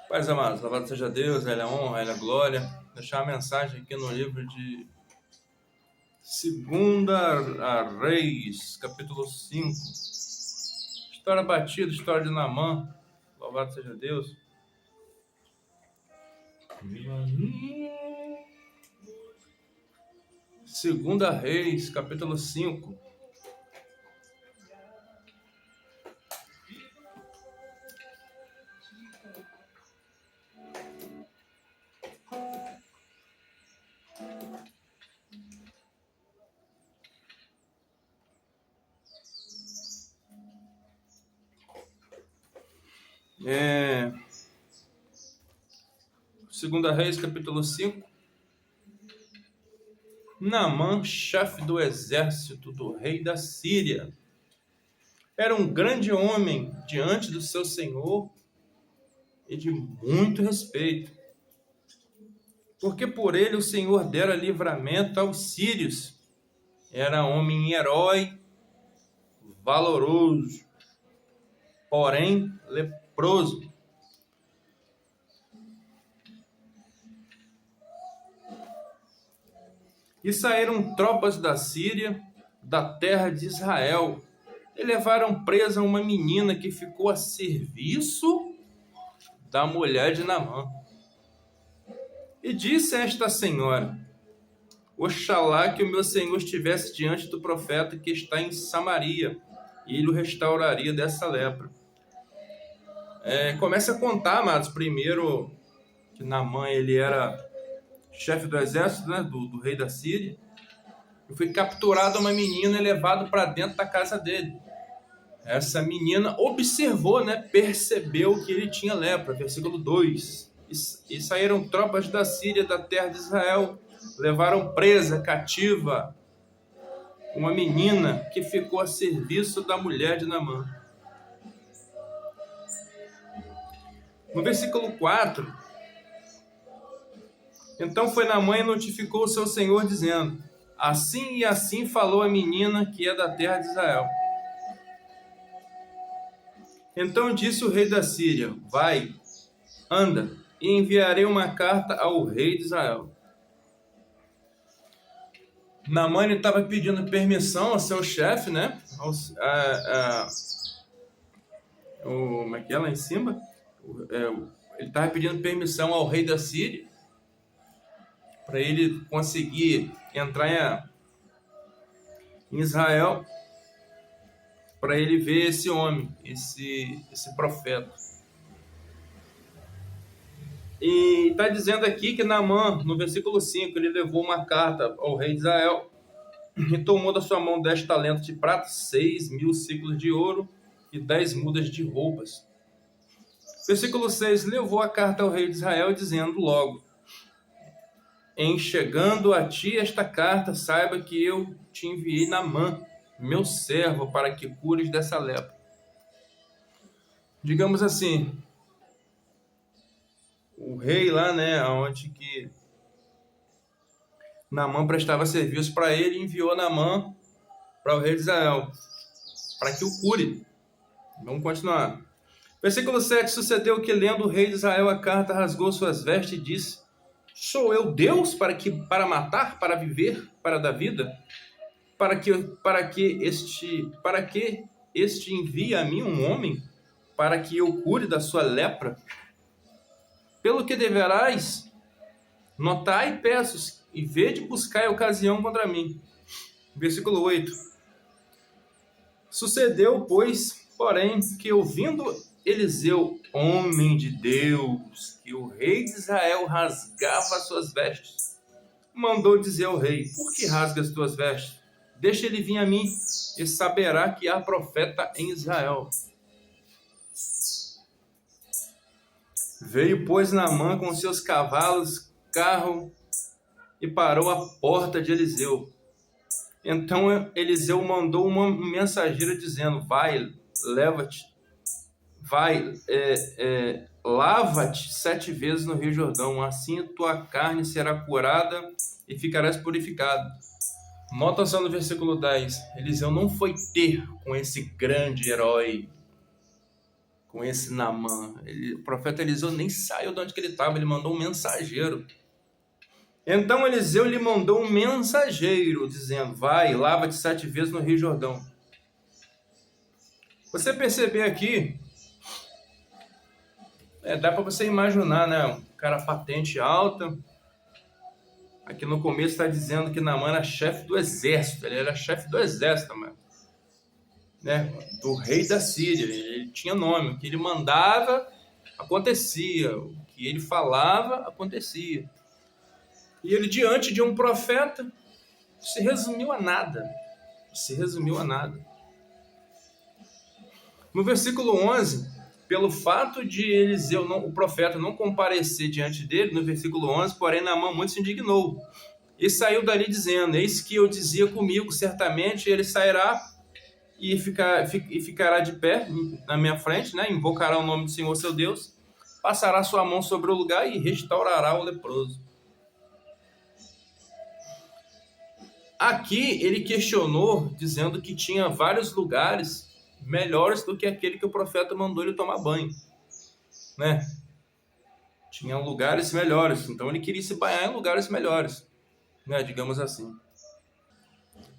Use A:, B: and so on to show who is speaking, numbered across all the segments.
A: Pais amados, louvado seja Deus, Ele é a honra, Ele é a glória. Deixar uma mensagem aqui no livro de Segunda Reis, capítulo 5. História batida, história de Naamã. Louvado seja Deus. Segunda Reis, capítulo 5. Segunda Reis, capítulo 5. Naamã, chefe do exército do rei da Síria, era um grande homem diante do seu senhor e de muito respeito, porque por ele o Senhor dera livramento aos sírios. Era homem herói, valoroso, porém leproso. E saíram tropas da Síria, da terra de Israel, e levaram presa uma menina que ficou a serviço da mulher de Naamã. E disse a esta senhora: Oxalá que o meu senhor estivesse diante do profeta que está em Samaria, e ele o restauraria dessa lepra. Começa a contar, amados, primeiro que Naamã ele era chefe do exército, né, do rei da Síria, e foi capturado uma menina e levado para dentro da casa dele. Essa menina observou, né, percebeu que ele tinha lepra, versículo 2. E saíram tropas da Síria, da terra de Israel, levaram presa, cativa, uma menina que ficou a serviço da mulher de Naamã. No versículo 4, então foi Naamã e notificou o seu senhor, dizendo: assim e assim falou a menina que é da terra de Israel. Então disse o rei da Síria: vai, anda, e enviarei uma carta ao rei de Israel. Naamã estava pedindo permissão ao seu chefe, né? Como é que é lá em cima? Ele estava pedindo permissão ao rei da Síria para ele conseguir entrar em Israel, para ele ver esse homem, esse profeta. E está dizendo aqui que Naamã, no versículo 5, ele levou uma carta ao rei de Israel e tomou da sua mão 10 talentos de prata, 6.000 ciclos de ouro e 10 mudas de roupas. Versículo 6, levou a carta ao rei de Israel, dizendo logo: em chegando a ti esta carta, saiba que eu te enviei Naamã, meu servo, para que cures dessa lepra. Digamos assim, o rei lá, né, onde que Naamã prestava serviço para ele, enviou Naamã para o rei de Israel, para que o cure. Vamos continuar. Versículo 7, sucedeu que, lendo o rei de Israel a carta, rasgou suas vestes e disse: sou eu Deus para matar, para viver, para dar vida? Para que este envie a mim um homem, para que eu cure da sua lepra? Pelo que deverás, notai e peço, e vede buscar a ocasião contra mim. Versículo 8. Sucedeu, pois, porém, que ouvindo Eliseu, homem de Deus, que o rei de Israel rasgava as suas vestes, mandou dizer ao rei: por que rasga as tuas vestes? Deixa ele vir a mim, e saberá que há profeta em Israel. Veio, pois, Naamã com seus cavalos, carro, e parou à porta de Eliseu. Então Eliseu mandou uma mensageira dizendo: vai, lava-te 7 vezes no Rio Jordão, assim tua carne será curada e ficarás purificado. Nota só no versículo 10, Eliseu não foi ter com esse grande herói com esse Naamã. O profeta Eliseu nem saiu de onde que ele estava, ele mandou um mensageiro. Então Eliseu lhe mandou um mensageiro, dizendo: vai, lava-te 7 vezes no Rio Jordão. Você perceber aqui, dá para você imaginar, né? Um cara patente alta. Aqui no começo está dizendo que Naamã era chefe do exército. Ele era chefe do exército, mano. Né? Do rei da Síria. Ele tinha nome. O que ele mandava, acontecia. O que ele falava, acontecia. E ele, diante de um profeta, se resumiu a nada. Se resumiu a nada. No versículo 11, pelo fato de Eliseu, o profeta, não comparecer diante dele, no versículo 11, porém Naamã muito se indignou. E saiu dali dizendo: eis que eu dizia comigo, certamente ele sairá e ficará de pé na minha frente, né? Invocará o nome do Senhor seu Deus, passará sua mão sobre o lugar e restaurará o leproso. Aqui ele questionou, dizendo que tinha vários lugares melhores do que aquele que o profeta mandou ele tomar banho, né? Tinha lugares melhores, então ele queria se banhar em lugares melhores, né? Digamos assim.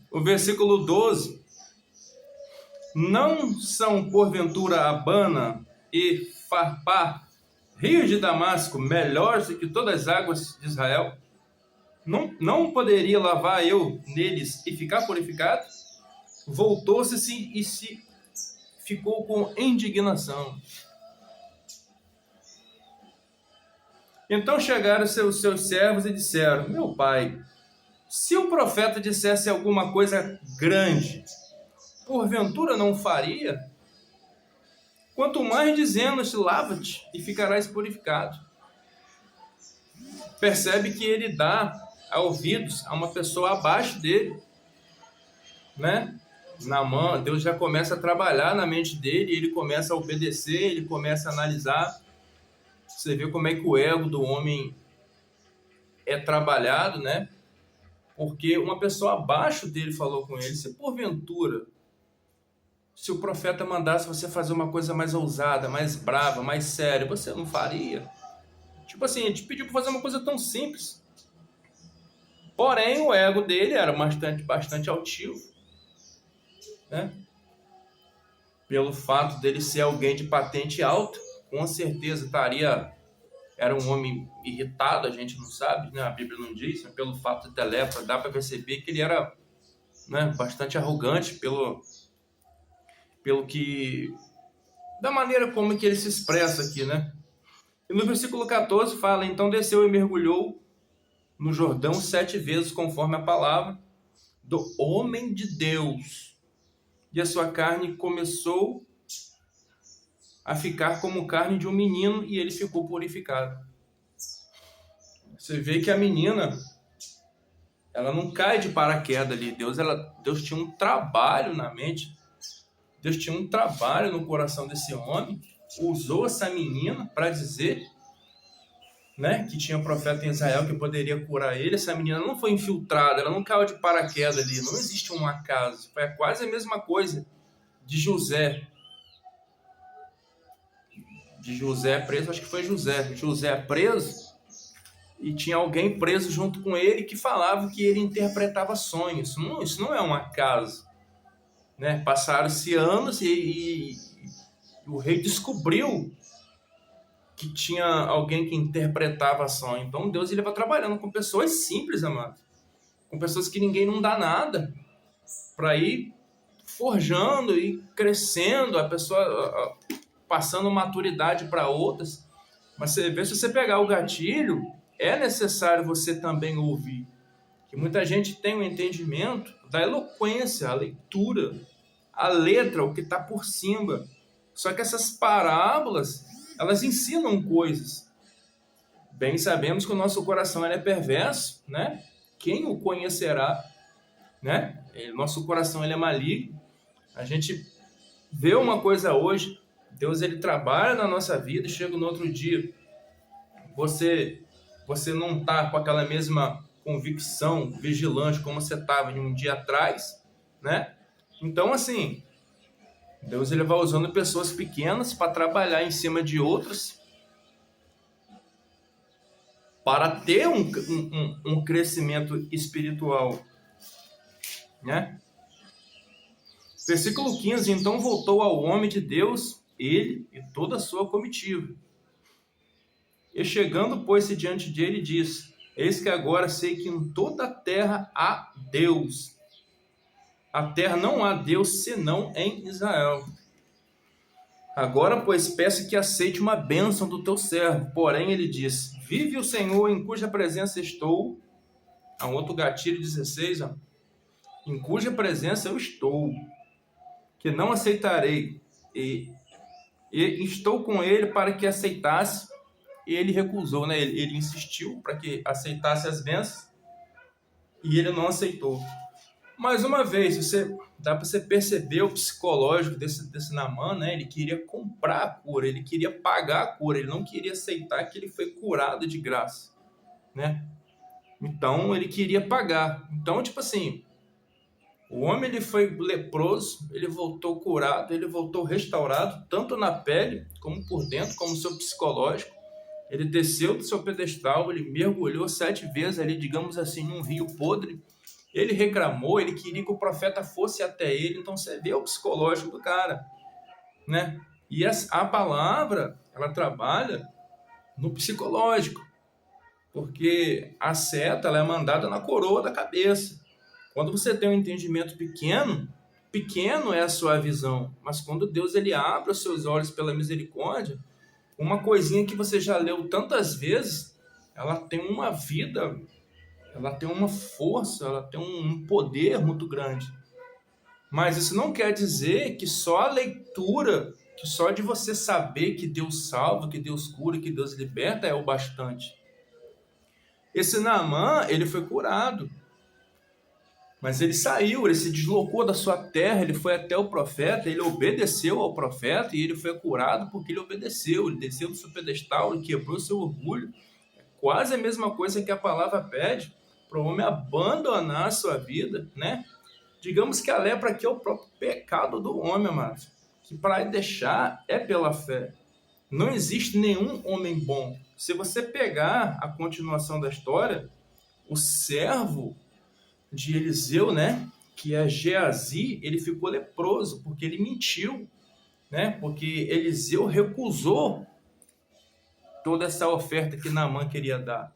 A: O versículo 12: não são porventura Abana e Farpar, rios de Damasco, melhores do que todas as águas de Israel? Não poderia lavar eu neles e ficar purificado? Voltou-se e se ficou com indignação. Então chegaram seus servos e disseram: meu pai, se o profeta dissesse alguma coisa grande, porventura não faria? Quanto mais dizendo-te, lava-te e ficarás purificado. Percebe que ele dá ouvidos a uma pessoa abaixo dele, né? Naamã, Deus já começa a trabalhar na mente dele, ele começa a obedecer, ele começa a analisar. Você vê como é que o ego do homem é trabalhado, né? Porque uma pessoa abaixo dele falou com ele: se porventura, se o profeta mandasse você fazer uma coisa mais ousada, mais brava, mais séria, você não faria? Tipo assim, ele te pediu para fazer uma coisa tão simples. Porém, o ego dele era bastante altivo, né? Pelo fato dele ser alguém de patente alta, com certeza era um homem irritado, a gente não sabe, né? A Bíblia não diz, mas pelo fato de ter lepra, dá para perceber que ele era, né, bastante arrogante pelo que, da maneira como que ele se expressa aqui, né? E no versículo 14 fala: então desceu e mergulhou no Jordão 7 vezes, conforme a palavra do homem de Deus, e a sua carne começou a ficar como carne de um menino, e ele ficou purificado. Você vê que a menina, ela não cai de paraquedas ali. Deus tinha um trabalho na mente, Deus tinha um trabalho no coração desse homem, usou essa menina para dizer, né, que tinha profeta em Israel que poderia curar ele. Essa menina não foi infiltrada, ela não caiu de paraquedas ali, não existe um acaso. Foi quase a mesma coisa de José. De José preso, acho que foi José preso, e tinha alguém preso junto com ele que falava que ele interpretava sonhos. Isso não é um acaso, né? Passaram-se anos e o rei descobriu que tinha alguém que interpretava sonho. Então Deus, ele vai trabalhando com pessoas simples, amado, com pessoas que ninguém não dá nada, para ir forjando e crescendo, a pessoa passando maturidade para outras. Mas você vê, se você pegar o gatilho, é necessário você também ouvir. Que muita gente tem um entendimento da eloquência, a leitura, a letra, o que está por cima. Só que essas parábolas, elas ensinam coisas. Bem sabemos que o nosso coração é perverso, né? Quem o conhecerá, né? Nosso coração ele é maligno. A gente vê uma coisa hoje, Deus ele trabalha na nossa vida, chega no outro dia, você não está com aquela mesma convicção, vigilante como você estava um dia atrás, né? Então, assim, Deus ele vai usando pessoas pequenas para trabalhar em cima de outras, para ter um crescimento espiritual, né? Versículo 15, então voltou ao homem de Deus, ele e toda a sua comitiva. E chegando, pôs-se diante dele, disse: eis que agora sei que em toda a terra há Deus. A terra não há Deus senão em Israel. Agora, pois, peço que aceite uma bênção do teu servo. Porém, ele diz: vive o Senhor em cuja presença estou. Há um outro gatilho 16, ó. Em cuja presença eu estou, que não aceitarei. E estou com ele para que aceitasse. E ele recusou, né? Ele insistiu para que aceitasse as bênçãos e ele não aceitou. Mais uma vez, dá para você perceber o psicológico desse Naamã, né? Ele queria comprar a cura, ele queria pagar a cura, ele não queria aceitar que ele foi curado de graça, né? Então, ele queria pagar. Então, tipo assim, o homem ele foi leproso, ele voltou curado, ele voltou restaurado, tanto na pele, como por dentro, como no seu psicológico. Ele desceu do seu pedestal, ele mergulhou 7 vezes ali, digamos assim, num rio podre. Ele reclamou, ele queria que o profeta fosse até ele. Então você vê o psicológico do cara, né? E a palavra, ela trabalha no psicológico, porque a seta ela é mandada na coroa da cabeça. Quando você tem um entendimento pequeno, pequeno é a sua visão, mas quando Deus ele abre os seus olhos pela misericórdia, uma coisinha que você já leu tantas vezes, ela tem uma vida, ela tem uma força, ela tem um poder muito grande. Mas isso não quer dizer que só a leitura, que só de você saber que Deus salva, que Deus cura, que Deus liberta é o bastante. Esse Naamã, ele foi curado, mas ele saiu, ele se deslocou da sua terra, ele foi até o profeta, ele obedeceu ao profeta e ele foi curado porque ele obedeceu, ele desceu do seu pedestal, ele quebrou seu orgulho. É quase a mesma coisa que a palavra pede para o homem abandonar a sua vida, né? Digamos que a lepra aqui é o próprio pecado do homem, amado, que para deixar é pela fé. Não existe nenhum homem bom. Se você pegar a continuação da história, o servo de Eliseu, né, que é Geazi, ele ficou leproso porque ele mentiu, né? Porque Eliseu recusou toda essa oferta que Naamã queria dar.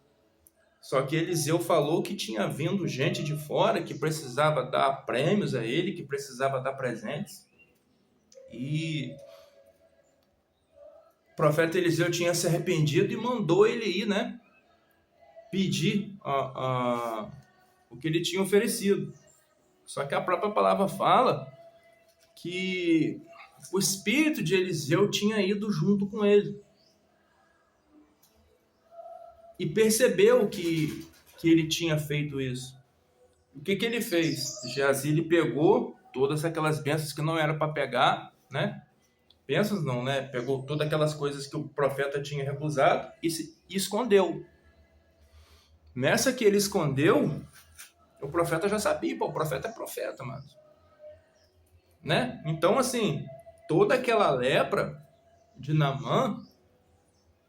A: Só que Eliseu falou que tinha vindo gente de fora que precisava dar prêmios a ele, que precisava dar presentes. E o profeta Eliseu tinha se arrependido e mandou ele ir, né, pedir o que ele tinha oferecido. Só que a própria palavra fala que o espírito de Eliseu tinha ido junto com ele. E percebeu que ele tinha feito isso. O que ele fez? Geazi ele pegou todas aquelas bênçãos que não era para pegar, né? Bênçãos não, né? Pegou todas aquelas coisas que o profeta tinha recusado e escondeu. Nessa que ele escondeu, o profeta já sabia, pô, o profeta é profeta, mano. Né? Então, assim, toda aquela lepra de Naamã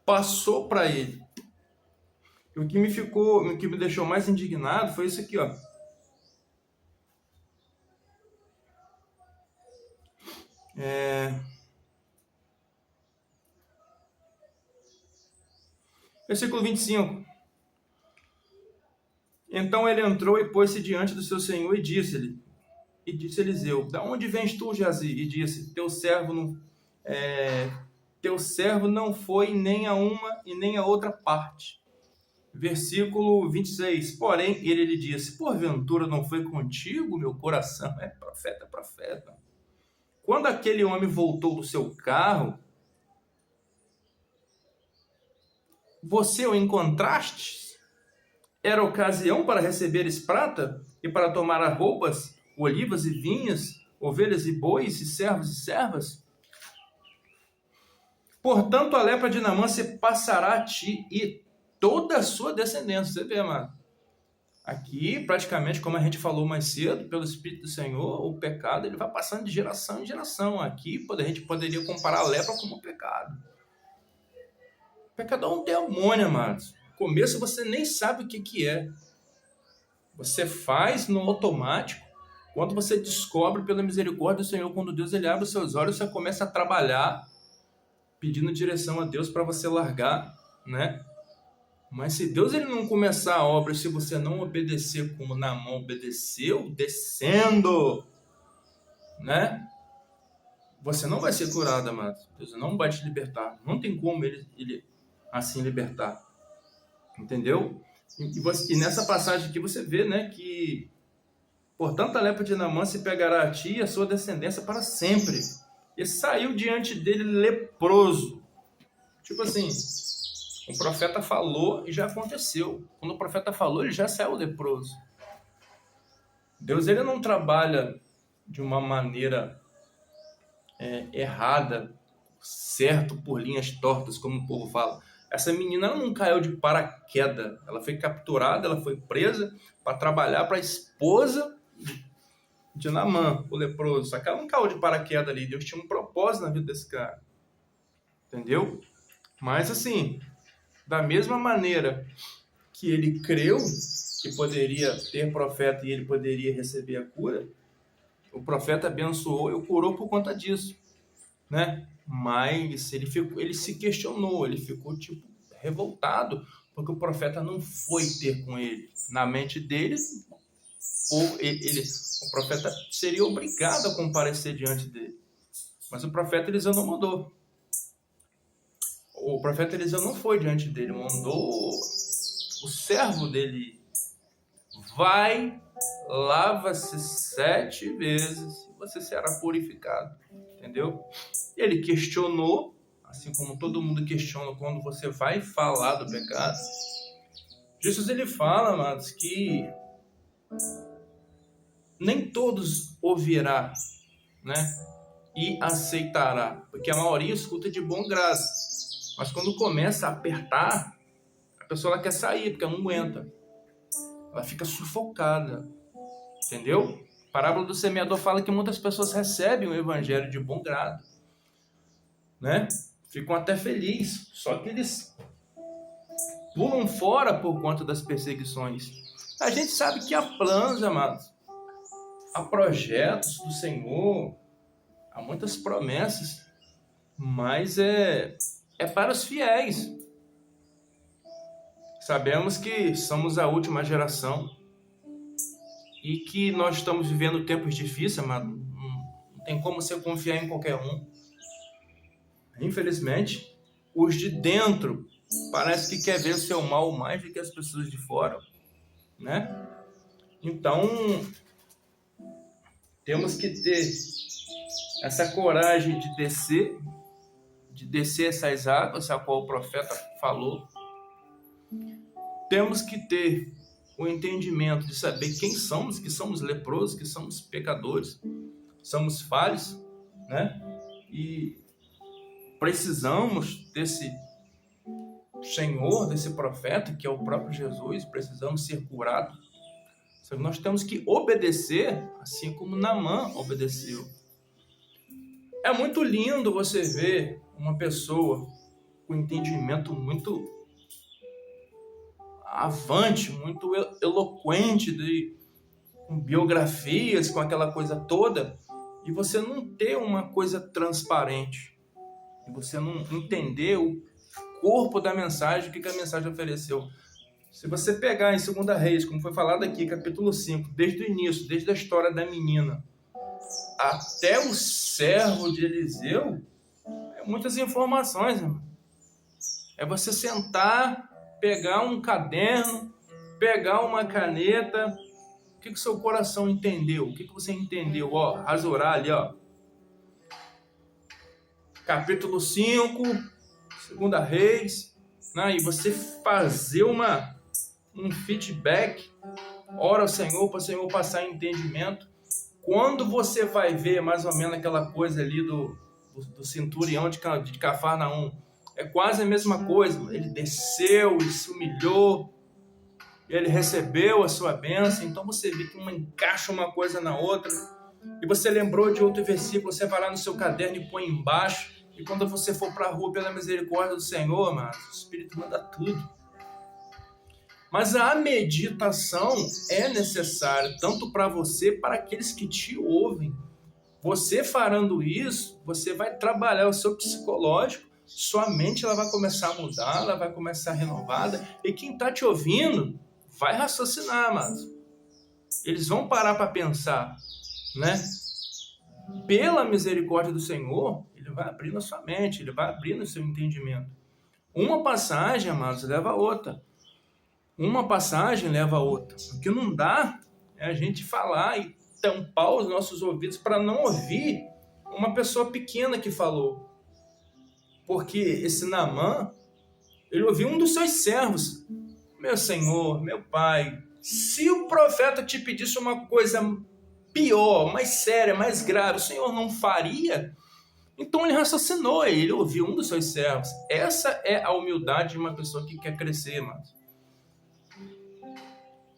A: passou para ele. E o que me deixou mais indignado foi isso aqui, ó. Versículo 25. Então ele entrou e pôs-se diante do seu senhor e disse Eliseu: da onde vens tu, Geazi? E disse: teu servo não foi nem a uma e nem a outra parte. Versículo 26. Porém, ele lhe disse: porventura não foi contigo meu coração? É profeta, profeta. Quando aquele homem voltou do seu carro, você o encontraste? Era ocasião para receberes prata e para tomar as roupas, olivas e vinhas, ovelhas e bois e servos e servas? Portanto, a lepra de Naamã se passará a ti e toda a sua descendência. Você vê, mano? Aqui, praticamente, como a gente falou mais cedo, pelo Espírito do Senhor, o pecado ele vai passando de geração em geração. Aqui, a gente poderia comparar a lepra como pecado. O pecado é um demônio, amados. No começo você nem sabe o que é. Você faz no automático. Quando você descobre pela misericórdia do Senhor, quando Deus ele abre os seus olhos, você começa a trabalhar, pedindo direção a Deus para você largar, né? Mas se Deus ele não começar a obra, se você não obedecer como Naamã obedeceu, descendo, né? Você não vai ser curado, amado. Deus não vai te libertar. Não tem como ele assim libertar. Entendeu? E nessa passagem aqui você vê, né, que portanto a lepra de Naamã se pegará a ti e a sua descendência para sempre. E saiu diante dele leproso. Tipo assim, o profeta falou e já aconteceu. Quando o profeta falou, ele já saiu leproso. Deus ele não trabalha de uma maneira errada, certo, por linhas tortas, como o povo fala. Essa menina ela não caiu de paraquedas. Ela foi capturada, ela foi presa para trabalhar para a esposa de Naamã, o leproso. Só que ela não caiu de paraquedas ali. Deus tinha um propósito na vida desse cara. Entendeu? Mas assim, da mesma maneira que ele creu que poderia ter profeta e ele poderia receber a cura, o profeta abençoou e o curou por conta disso, né? Mas ele se questionou, ele ficou tipo revoltado porque o profeta não foi ter com ele. Na mente dele, o profeta seria obrigado a comparecer diante dele. Mas o profeta Eliseu não mandou. O profeta Eliseu não foi diante dele, mandou o servo dele. Vai, lava-se 7 vezes e você será purificado. Entendeu? Ele questionou, assim como todo mundo questiona quando você vai falar do pecado. Jesus ele fala, amados, que nem todos ouvirá, né? E aceitará, porque a maioria escuta de bom grado. Mas quando começa a apertar, a pessoa ela quer sair, porque ela não aguenta. Ela fica sufocada. Entendeu? A parábola do semeador fala que muitas pessoas recebem o evangelho de bom grado, né? Ficam até felizes, só que eles pulam fora por conta das perseguições. A gente sabe que há planos, amados, há projetos do Senhor, há muitas promessas, mas é para os fiéis. Sabemos que somos a última geração e que nós estamos vivendo tempos difíceis, amado. Não tem como você confiar em qualquer um. Infelizmente, os de dentro parece que quer ver o seu mal mais do que as pessoas de fora, né? Então, temos que ter essa coragem de descer essas águas, a qual o profeta falou. Temos que ter o entendimento de saber quem somos, que somos leprosos, que somos pecadores, somos falhos, né? E precisamos desse Senhor, desse profeta, que é o próprio Jesus, precisamos ser curados. Só que nós temos que obedecer, assim como Naamã obedeceu. É muito lindo você ver uma pessoa com entendimento muito avante, muito eloquente, com biografias, com aquela coisa toda, e você não ter uma coisa transparente, e você não entender o corpo da mensagem, o que a mensagem ofereceu. Se você pegar em 2 Reis, como foi falado aqui, capítulo 5, desde o início, desde a história da menina, até o servo de Eliseu, é muitas informações, irmão. É você sentar, pegar um caderno, pegar uma caneta. O que o seu coração entendeu? O que você entendeu? Ó, rasurar ali, ó. Capítulo 5, 2 Reis, né? E você fazer um feedback, ora ao Senhor, para o Senhor passar entendimento. Quando você vai ver mais ou menos aquela coisa ali do centurião de Cafarnaum, é quase a mesma coisa. Ele desceu e se humilhou, ele recebeu a sua bênção. Então você vê que encaixa uma coisa na outra. E você lembrou de outro versículo, você vai lá no seu caderno e põe embaixo. E quando você for para a rua pela misericórdia do Senhor, mano, o Espírito manda tudo. Mas a meditação é necessária, tanto para você, para aqueles que te ouvem. Você farando isso, você vai trabalhar o seu psicológico, sua mente ela vai começar a mudar, ela vai começar a renovada. E quem está te ouvindo vai raciocinar, mano. Eles vão parar para pensar, né? Pela misericórdia do Senhor, ele vai abrindo a sua mente, ele vai abrindo o seu entendimento. Uma passagem, amados, leva a outra. Uma passagem leva a outra. O que não dá é a gente falar e tampar os nossos ouvidos para não ouvir uma pessoa pequena que falou. Porque esse Naamã, ele ouviu um dos seus servos. Meu Senhor, meu Pai, se o profeta te pedisse uma coisa pior, mais séria, mais grave, o Senhor não faria? Então ele raciocinou, ele ouviu um dos seus servos. Essa é a humildade de uma pessoa que quer crescer, mano.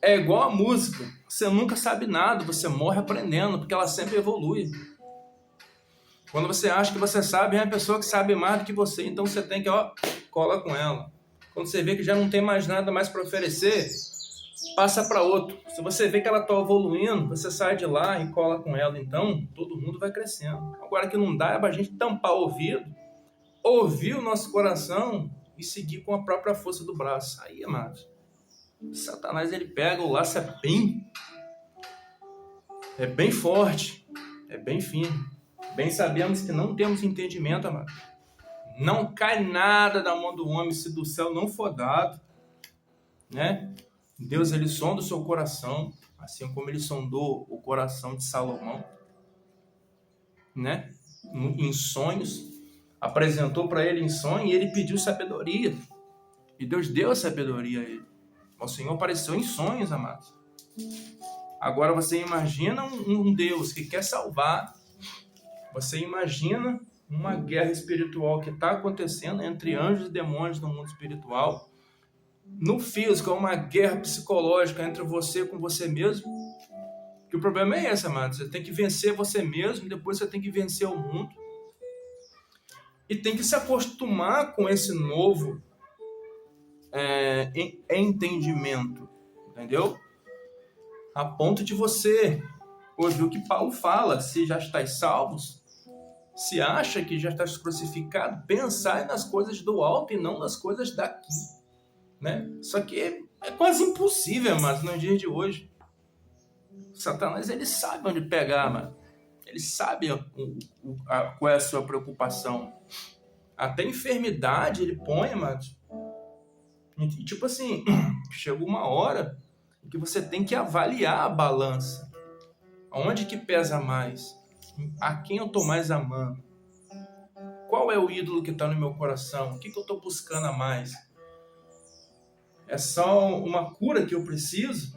A: É igual a música. Você nunca sabe nada, você morre aprendendo, porque ela sempre evolui. Quando você acha que você sabe, é uma pessoa que sabe mais do que você, então você tem que, cola com ela. Quando você vê que já não tem mais nada mais para oferecer, passa para outro. Se você vê que ela está evoluindo, você sai de lá e cola com ela. Então, todo mundo vai crescendo. Agora que não dá é para a gente tampar o ouvido, ouvir o nosso coração e seguir com a própria força do braço. Aí, amados, Satanás ele pega o laço é bem forte, é bem fino. Bem sabemos que não temos entendimento, amado. Não cai nada da mão do homem se do céu não for dado, né? Deus ele sonda o seu coração, assim como ele sondou o coração de Salomão, né? Em sonhos, apresentou para ele em sonho e ele pediu sabedoria. E Deus deu a sabedoria a ele. O Senhor apareceu em sonhos, amados. Agora você imagina um Deus que quer salvar. Você imagina uma guerra espiritual que está acontecendo entre anjos e demônios no mundo espiritual. No físico, é uma guerra psicológica entre você com você mesmo. Que o problema é esse, amado. Você tem que vencer você mesmo, depois você tem que vencer o mundo. E tem que se acostumar com esse novo entendimento. Entendeu? A ponto de você ouvir o que Paulo fala. Se já estáis salvos, se acha que já estás crucificado, pensai nas coisas do alto e não nas coisas daqui, né? Só que é quase impossível, mas nos dias de hoje, Satanás ele sabe onde pegar, mano. Ele sabe qual é a sua preocupação. Até enfermidade ele põe, mano. E, tipo assim, chega uma hora em que você tem que avaliar a balança. Onde que pesa mais? A quem eu estou mais amando? Qual é o ídolo que está no meu coração? O que eu estou buscando a mais? É só uma cura que eu preciso?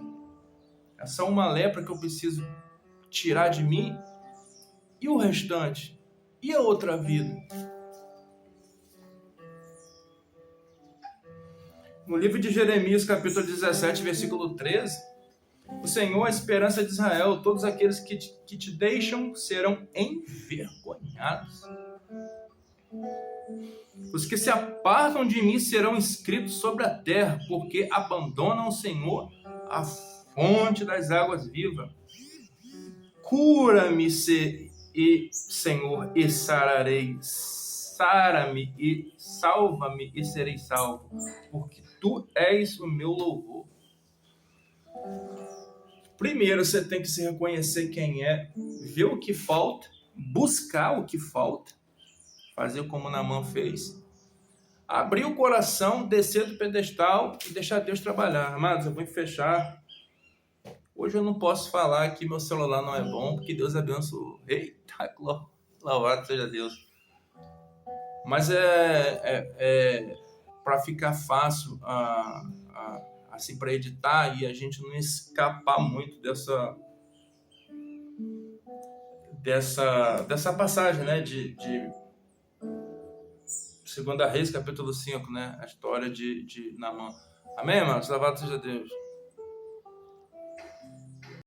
A: É só uma lepra que eu preciso tirar de mim? E o restante? E a outra vida? No livro de Jeremias, capítulo 17, versículo 13, o Senhor, a esperança de Israel, todos aqueles que te deixam serão envergonhados. Os que se apartam de mim serão inscritos sobre a terra, porque abandonam o Senhor, a fonte das águas vivas. Cura-me, Senhor, e sararei. Sara-me e salva-me e serei salvo, porque tu és o meu louvor. Primeiro você tem que se reconhecer quem é, ver o que falta, buscar o que falta, fazer como Naamã fez, abrir o coração, descer do pedestal e deixar Deus trabalhar. Amados, eu vou fechar. Hoje eu não posso falar que meu celular não é bom, porque Deus abençoou. Eita, louvado seja Deus. Mas para ficar fácil assim, para editar e a gente não escapar muito dessa passagem, né, de 2 Reis, capítulo 5, né, a história de Naamã. Amém, irmãos? Louvado seja Deus.